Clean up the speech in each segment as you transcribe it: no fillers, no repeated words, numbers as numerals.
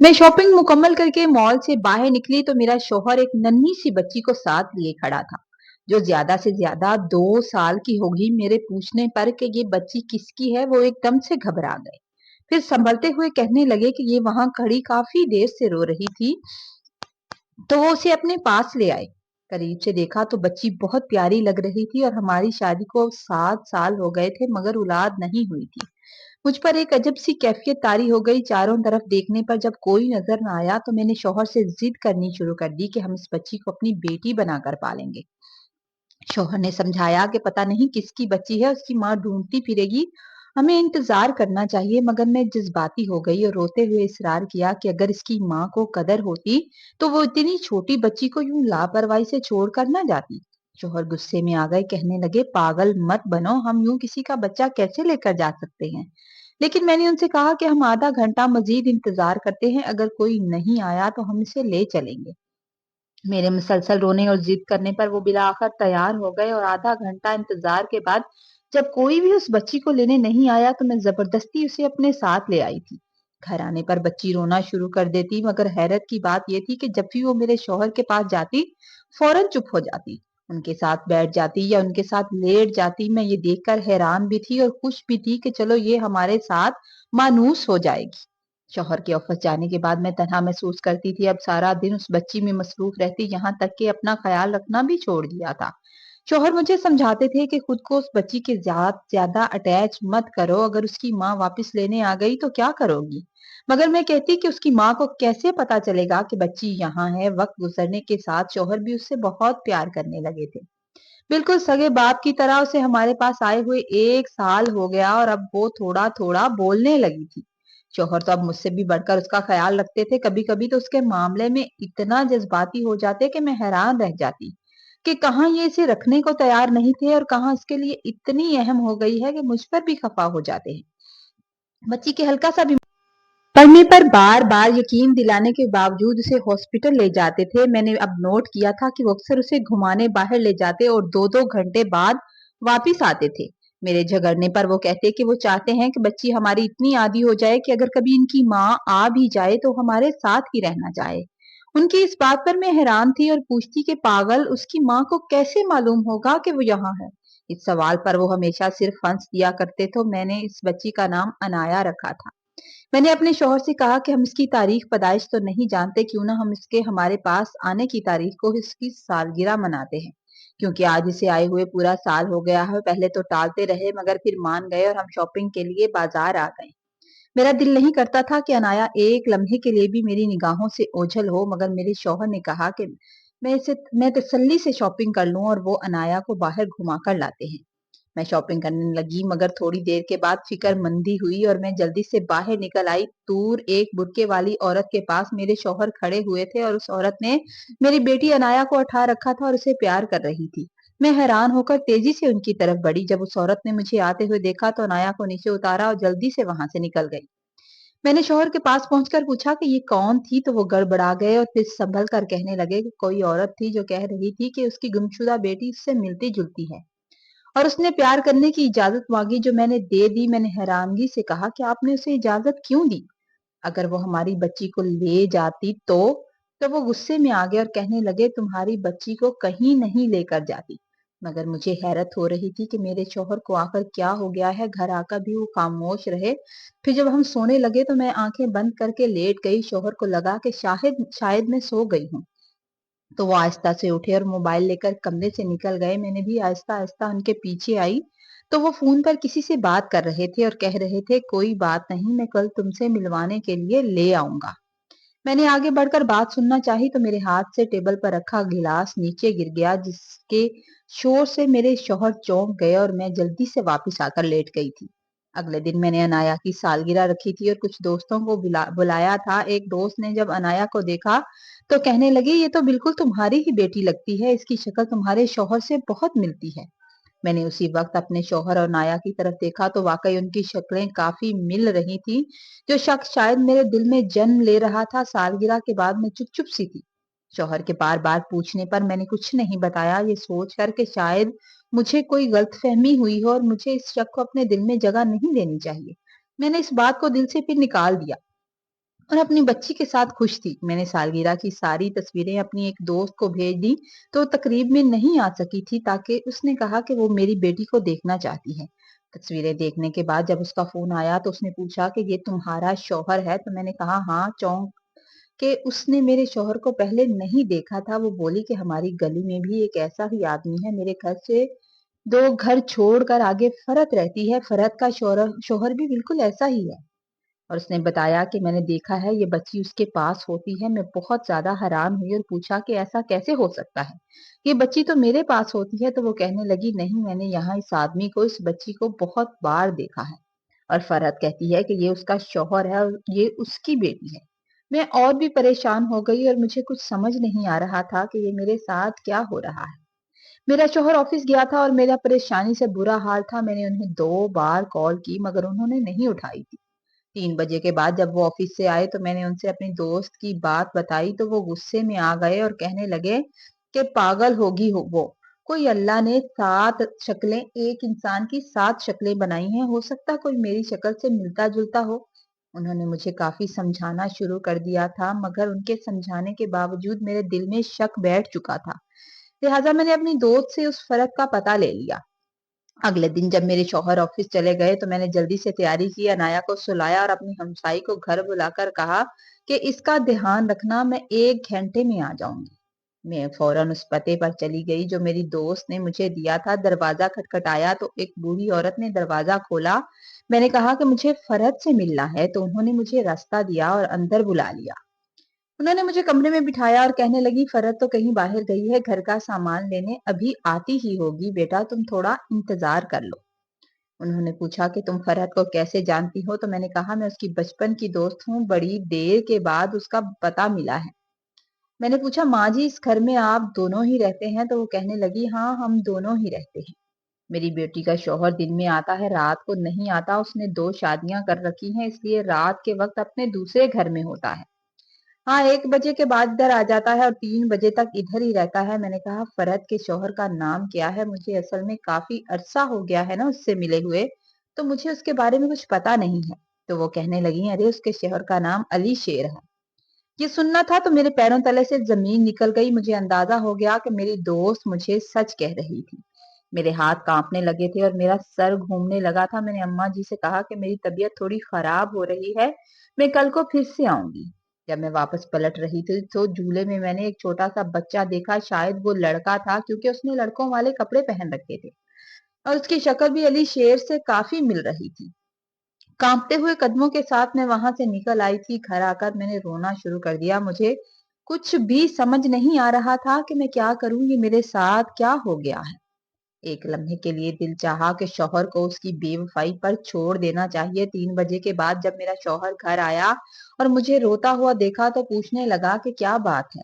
मैं शॉपिंग मुकम्मल करके मॉल से बाहर निकली तो मेरा शौहर एक नन्ही सी बच्ची को साथ लिए खड़ा था, जो ज्यादा से ज्यादा 2 साल की होगी। मेरे पूछने पर कि ये बच्ची किसकी है, वो एकदम से घबरा गए। फिर संभलते हुए कहने लगे कि ये वहां खड़ी काफी देर से रो रही थी, तो वो उसे अपने पास ले आए। करीब से देखा तो बच्ची बहुत प्यारी लग रही थी और हमारी शादी को 7 साल हो गए थे, मगर औलाद नहीं हुई थी। मुझ पर एक अजब सी कैफियत तारी हो गई। चारों तरफ देखने पर जब कोई नजर न आया तो मैंने शौहर से जिद करनी शुरू कर दी कि हम इस बच्ची को अपनी बेटी बनाकर पालेंगे। शौहर ने समझाया कि पता नहीं किसकी बच्ची है, उसकी माँ ढूंढती फिरेगी, हमें इंतजार करना चाहिए। मगर मैं जज्बाती हो गई और रोते हुए इसरार किया कि अगर इसकी माँ को कदर होती तो वो इतनी छोटी बच्ची को यूं लापरवाही से छोड़कर न जाती। शौहर गुस्से में आ गए, कहने लगे पागल मत बनो, हम यूं किसी का बच्चा कैसे लेकर जा सकते हैं। लेकिन मैंने उनसे कहा कि हम आधा घंटा मजीद इंतजार करते हैं, अगर कोई नहीं आया तो हम इसे ले चलेंगे। मेरे मुसलसल रोने और जिद करने पर वो बिलाखिर तैयार हो गए और आधा घंटा इंतजार के बाद जब कोई भी उस बच्ची को लेने नहीं आया तो मैं जबरदस्ती उसे अपने साथ ले आई थी। घर आने पर बच्ची रोना शुरू कर देती, मगर हैरत की बात यह थी कि जब भी वो मेरे शौहर के पास जाती फौरन चुप हो जाती, उनके साथ बैठ जाती या उनके साथ लेट जाती। मैं ये देखकर हैरान भी थी और खुश भी थी कि चलो ये हमारे साथ मानूस हो जाएगी। शौहर के ऑफिस जाने के बाद मैं तन्हा महसूस करती थी। अब सारा दिन उस बच्ची में मसरूफ रहती, यहाँ तक कि अपना ख्याल रखना भी छोड़ दिया था। शौहर मुझे समझाते थे कि खुद को उस बच्ची के साथ ज्यादा अटैच मत करो, अगर उसकी माँ वापस लेने आ गई तो क्या करोगी। मगर मैं कहती कि उसकी माँ को कैसे पता चलेगा कि बच्ची यहाँ है। वक्त गुजरने के साथ शौहर भी उससे बहुत प्यार करने लगे थे, बिल्कुल सगे बाप की तरह। उसे हमारे पास आए हुए 1 साल हो गया और अब वो थोड़ा थोड़ा बोलने लगी थी। शौहर तो अब मुझसे भी बढ़कर उसका ख्याल रखते थे। कभी कभी तो उसके मामले में इतना जज्बाती हो जाते कि मैं हैरान रह जाती कि कहाँ ये इसे रखने को तैयार नहीं थे और कहाँ इसके लिए इतनी अहम हो गई है कि मुझ पर भी खफा हो जाते हैं। बच्ची के हल्का सा पढ़ने पर बार बार यकीन दिलाने के बावजूद उसे हॉस्पिटल ले जाते थे। मैंने अब नोट किया था कि वो अक्सर उसे घुमाने बाहर ले जाते और 2-2 घंटे बाद वापिस आते थे। मेरे झगड़ने पर वो कहते कि वो चाहते हैं कि बच्ची हमारी इतनी आदी हो जाए कि अगर कभी इनकी माँ आ भी जाए तो हमारे साथ ही रहना चाहे। उनकी इस बात पर मैं हैरान थी और पूछती कि पागल, उसकी माँ को कैसे मालूम होगा कि वो यहाँ है। इस सवाल पर वो हमेशा सिर्फ हंस दिया करते। तो मैंने इस बच्ची का नाम अनाया रखा था। मैंने अपने शौहर से कहा कि हम इसकी तारीख पैदाइश तो नहीं जानते, क्यों ना हम इसके हमारे पास आने की तारीख को इसकी सालगिरह मनाते हैं, क्योंकि आज इसे आए हुए पूरा साल हो गया है। पहले तो टालते रहे मगर फिर मान गए और हम शॉपिंग के लिए बाजार आ गए। मेरा दिल नहीं करता था कि अनाया एक लम्हे के लिए भी मेरी निगाहों से ओझल हो, मगर मेरे शौहर ने कहा कि मैं तसल्ली से शॉपिंग कर लूं और वो अनाया को बाहर घुमा कर लाते हैं। मैं शॉपिंग करने लगी, मगर थोड़ी देर के बाद फिक्रमंदी हुई और मैं जल्दी से बाहर निकल आई। दूर एक बुर्के वाली औरत के पास मेरे शौहर खड़े हुए थे और उस औरत ने मेरी बेटी अनाया को उठा रखा था और उसे प्यार कर रही थी। मैं हैरान होकर तेजी से उनकी तरफ बढ़ी। जब उस औरत ने मुझे आते हुए देखा तो अनाया को नीचे उतारा और जल्दी से वहां से निकल गई। मैंने शौहर के पास पहुंचकर पूछा कि ये कौन थी, तो वो गड़बड़ा गए और फिर संभल कर कहने लगे कि कोई औरत थी जो कह रही थी कि उसकी गुमशुदा बेटी उससे मिलती जुलती है और उसने प्यार करने की इजाजत मांगी, जो मैंने दे दी। मैंने हैरानगी से कहा कि आपने उसे इजाजत क्यों दी, अगर वो हमारी बच्ची को ले जाती तो वो गुस्से में आ गए और कहने लगे तुम्हारी बच्ची को कहीं नहीं लेकर जाती। मगर मुझे हैरत हो रही थी कि मेरे शौहर को आकर क्या हो गया है। घर आकर भी वो खामोश रहे। फिर जब हम सोने लगे तो मैं आंखें बंद करके लेट गई। शौहर को लगा कि शायद शायद मैं सो गई हूँ, तो वो आहिस्ता से उठे और मोबाइल लेकर कमरे से निकल गए। मैंने भी आहिस्ता आहिस्ता उनके पीछे आई तो वो फोन पर किसी से बात कर रहे थे और कह रहे थे कोई बात नहीं, मैं कल तुमसे मिलवाने के लिए ले आऊंगा। मैंने आगे बढ़कर बात सुनना चाही तो मेरे हाथ से टेबल पर रखा गिलास नीचे गिर गया, जिसके शोर से मेरे शौहर चौंक गए और मैं जल्दी से वापस आकर लेट गई थी। अगले दिन मैंने अनाया की सालगिरह रखी थी और कुछ दोस्तों को बुलाया था। एक दोस्त ने जब अनाया को देखा तो कहने लगे ये तो बिल्कुल तुम्हारी ही बेटी लगती है, इसकी शक्ल तुम्हारे शौहर से बहुत मिलती है। मैंने उसी वक्त अपने शौहर और नाया की तरफ देखा तो वाकई उनकी शक्लें काफी मिल रही थी। जो शख्स शायद मेरे दिल में जन्म ले रहा था। सालगिरह के बाद मैं चुप चुप सी थी। शौहर के बार बार पूछने पर मैंने कुछ नहीं बताया, ये सोच कर के शायद मुझे कोई गलतफहमी हुई हो और मुझे इस शक को अपने दिल में जगह नहीं देनी चाहिए। मैंने इस बात को दिल से फिर निकाल दिया और अपनी बच्ची के साथ खुश थी। मैंने सालगिरह की सारी तस्वीरें अपनी एक दोस्त को भेज दी, तो तकरीब में नहीं आ सकी थी ताकि उसने कहा कि वो मेरी बेटी को देखना चाहती है। तस्वीरें देखने के बाद जब उसका फ़ोन आया तो उसने पूछा कि ये तुम्हारा शौहर है? तो मैंने कहा हाँ, चौंक के उसने मेरे शौहर को पहले नहीं देखा था। वो बोली कि हमारी गली में भी एक ऐसा ही आदमी है, मेरे घर से 2 घर छोड़कर आगे फरत रहती है, फरत का शौहर शौहर भी बिल्कुल ऐसा ही है। और उसने बताया कि मैंने देखा है ये बच्ची उसके पास होती है। मैं बहुत ज़्यादा हैरान हुई और पूछा कि ऐसा कैसे हो सकता है? ये बच्ची तो मेरे पास होती है। तो वो कहने लगी नहीं, मैंने यहाँ इस आदमी को, इस बच्ची को बहुत बार देखा है। और फरहत कहती है कि ये उसका शौहर है और ये उसकी बेटी है। मैं और भी परेशान हो गई और मुझे कुछ समझ नहीं आ रहा था कि ये मेरे साथ क्या हो रहा है। मेरा शौहर ऑफिस गया था और मेरा परेशानी से बुरा हाल था। मैंने उन्हें 2 बार कॉल की मगर उन्होंने नहीं उठाई थी। 3 बजे के बाद जब वो ऑफिस से आए तो मैंने उनसे अपनी दोस्त की बात बताई तो वो गुस्से में आ गए और कहने लगे कि पागल होगी हो वो। कोई अल्लाह ने 7 शक्लें, एक इंसान की 7 शक्लें बनाई हैं, हो सकता कोई मेरी शक्ल से मिलता-जुलता हो। उन्होंने मुझे काफ़ी समझाना शुरू कर दिया था मगर उनके समझाने के बावजूद मेरे दिल में शक बैठ चुका था। लिहाजा मैंने अपनी दोस्त से उस फ़र्क का पता ले लिया। अगले दिन जब मेरे शौहर ऑफिस चले गए तो मैंने जल्दी से तैयारी की, अनाया को सुलाया और अपनी हमसाई को घर बुलाकर कहा कि इसका ध्यान रखना, मैं 1 घंटे में आ जाऊंगी। मैं फौरन उस पते पर चली गई जो मेरी दोस्त ने मुझे दिया था। दरवाजा खटखटाया तो एक बूढ़ी औरत ने दरवाजा खोला। मैंने कहा कि मुझे फरहत से मिलना है तो उन्होंने मुझे रास्ता दिया और अंदर बुला लिया। उन्होंने मुझे कमरे में बिठाया और कहने लगी फरहत तो कहीं बाहर गई है घर का सामान लेने, अभी आती ही होगी, बेटा तुम थोड़ा इंतजार कर लो। उन्होंने पूछा कि तुम फरहत को कैसे जानती हो? तो मैंने कहा मैं उसकी बचपन की दोस्त हूँ, बड़ी देर के बाद उसका पता मिला है। मैंने पूछा माँ जी इस घर में आप दोनों ही रहते हैं? तो वो कहने लगी हाँ, हम दोनों ही रहते हैं। मेरी बेटी का शौहर दिन में आता है, रात को नहीं आता। उसने 2 शादियां कर रखी हैं, इसलिए रात के वक्त अपने दूसरे घर में होता है। हाँ, 1 बजे के बाद इधर आ जाता है और 3 बजे तक इधर ही रहता है। मैंने कहा फरहत के शौहर का नाम क्या है? मुझे असल में काफ़ी अरसा हो गया है ना उससे मिले हुए, तो मुझे उसके बारे में कुछ पता नहीं है। तो वो कहने लगी अरे उसके शौहर का नाम अली शेर है। ये सुनना था तो मेरे पैरों तले से ज़मीन निकल गई। मुझे अंदाज़ा हो गया कि मेरी दोस्त मुझे सच कह रही थी। मेरे हाथ काँपने लगे थे और मेरा सर घूमने लगा था। मैंने अम्मा जी से कहा कि मेरी तबीयत थोड़ी खराब हो रही है, मैं कल को फिर से आऊँगी। जब मैं वापस पलट रही थी तो झूले में मैंने एक छोटा-सा बच्चा देखा, शायद वो लड़का था क्योंकि उसने लड़कों वाले कपड़े पहन रखे थे और उसकी शक्ल भी अली शेर से काफ़ी मिल रही थी। काँपते हुए कदमों के साथ मैं वहाँ से निकल आई थी। घर आकर मैंने रोना शुरू कर दिया। मुझे कुछ भी समझ नहीं आ रहा था कि मैं क्या करूँ, ये मेरे साथ क्या हो गया है? एक लम्हे के लिए दिल चाहा कि शौहर को उसकी बेवफाई पर छोड़ देना चाहिए। 3 बजे के बाद जब मेरा शौहर घर आया और मुझे रोता हुआ देखा तो पूछने लगा कि क्या बात है?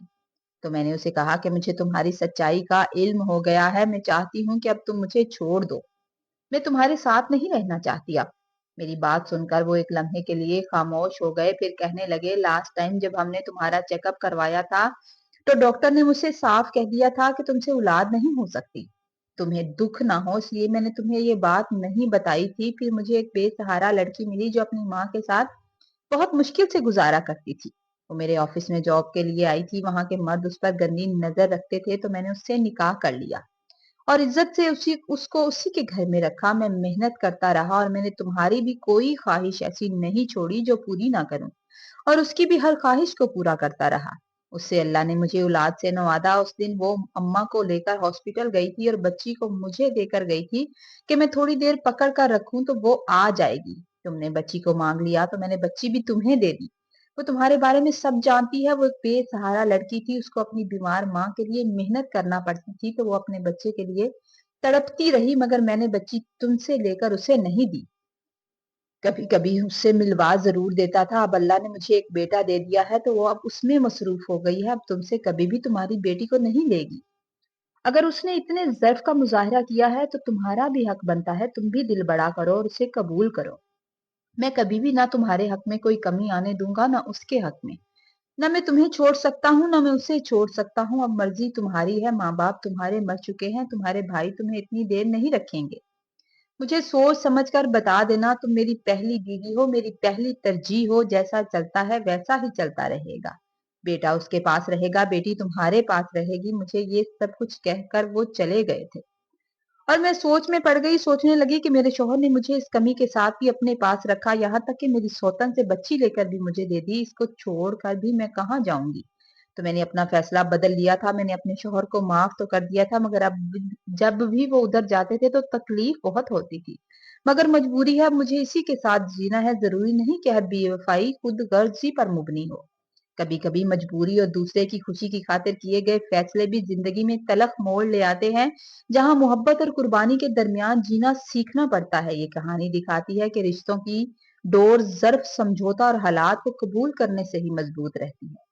तो मैंने उसे कहा कि मुझे तुम्हारी सच्चाई का इल्म हो गया है। मैं चाहती हूँ कि अब तुम मुझे छोड़ दो। मैं तुम्हारे साथ नहीं रहना चाहती अब। मेरी बात सुनकर वो एक लम्हे के लिए खामोश हो गए, फिर कहने लगे लास्ट टाइम जब हमने तुम्हारा चेकअप करवाया था तो डॉक्टर ने मुझसे साफ कह दिया था कि तुमसे औलाद नहीं हो सकती। तुम्हें दुख ना हो इसलिए मैंने तुम्हें ये बात नहीं बताई थी। फिर मुझे एक बेसहारा लड़की मिली जो अपनी माँ के साथ बहुत मुश्किल से गुजारा करती थी। वो मेरे ऑफिस में जॉब के लिए आई थी। वहां के मर्द उस पर गंदी नजर रखते थे तो मैंने उससे निकाह कर लिया और इज्जत से उसी उसको उसी के घर में रखा। मैं मेहनत करता रहा और मैंने तुम्हारी भी कोई ख्वाहिश ऐसी नहीं छोड़ी जो पूरी ना करूं और उसकी भी हर ख्वाहिश को पूरा करता रहा। उससे अल्लाह ने मुझे औलाद से नवाजा। उस दिन वो अम्मा को लेकर हॉस्पिटल गई थी और बच्ची को मुझे देकर गई थी कि मैं थोड़ी देर पकड़ कर रखूं तो वो आ जाएगी। तुमने बच्ची को मांग लिया तो मैंने बच्ची भी तुम्हें दे दी। वो तुम्हारे बारे में सब जानती है। वो एक बेसहारा लड़की थी, उसको अपनी बीमार माँ के लिए मेहनत करना पड़ती थी तो वो अपने बच्चे के लिए तड़पती रही मगर मैंने बच्ची तुमसे लेकर उसे नहीं दी। कभी कभी उससे मिलवा जरूर देता था। अब अल्लाह ने मुझे एक बेटा दे दिया है तो वो अब उसमें मसरूफ हो गई है। अब तुमसे कभी भी तुम्हारी बेटी को नहीं लेगी। अगर उसने इतने ज़र्फ का मुजाहरा किया है तो तुम्हारा भी हक बनता है, तुम भी दिल बड़ा करो और उसे कबूल करो। मैं कभी भी ना तुम्हारे हक में कोई कमी आने दूंगा ना उसके हक में। ना मैं तुम्हें छोड़ सकता हूँ ना मैं उसे छोड़ सकता हूँ। अब मर्जी तुम्हारी है। माँ बाप तुम्हारे मर चुके हैं, तुम्हारे भाई तुम्हें इतनी देर नहीं रखेंगे। मुझे सोच समझ कर बता देना, तुम मेरी पहली बीवी हो, मेरी पहली तरजीह हो, जैसा चलता है वैसा ही चलता रहेगा। बेटा उसके पास रहेगा, बेटी तुम्हारे पास रहेगी। मुझे ये सब कुछ कहकर वो चले गए थे और मैं सोच में पड़ गई, सोचने लगी कि मेरे शौहर ने मुझे इस कमी के साथ भी अपने पास रखा, यहाँ तक कि मेरी सौतन से बच्ची लेकर भी मुझे दे दी। इसको छोड़कर भी मैं कहाँ जाऊंगी? तो मैंने अपना फैसला बदल लिया था। मैंने अपने शौहर को माफ तो कर दिया था, मगर अब जब भी वो उधर जाते थे तो तकलीफ बहुत होती थी। मगर मजबूरी है, अब मुझे इसी के साथ जीना है। जरूरी नहीं कि हर बेवफाई खुद गर्जी पर मुबनी हो। कभी कभी मजबूरी और दूसरे की खुशी की खातिर किए गए फैसले भी जिंदगी में तलख मोड़ ले आते हैं, जहां मोहब्बत और कुर्बानी के दरमियान जीना सीखना पड़ता है। ये कहानी दिखाती है कि रिश्तों की डोर ज़र्फ, समझौता और हालात को कबूल करने से ही मजबूत रहती है।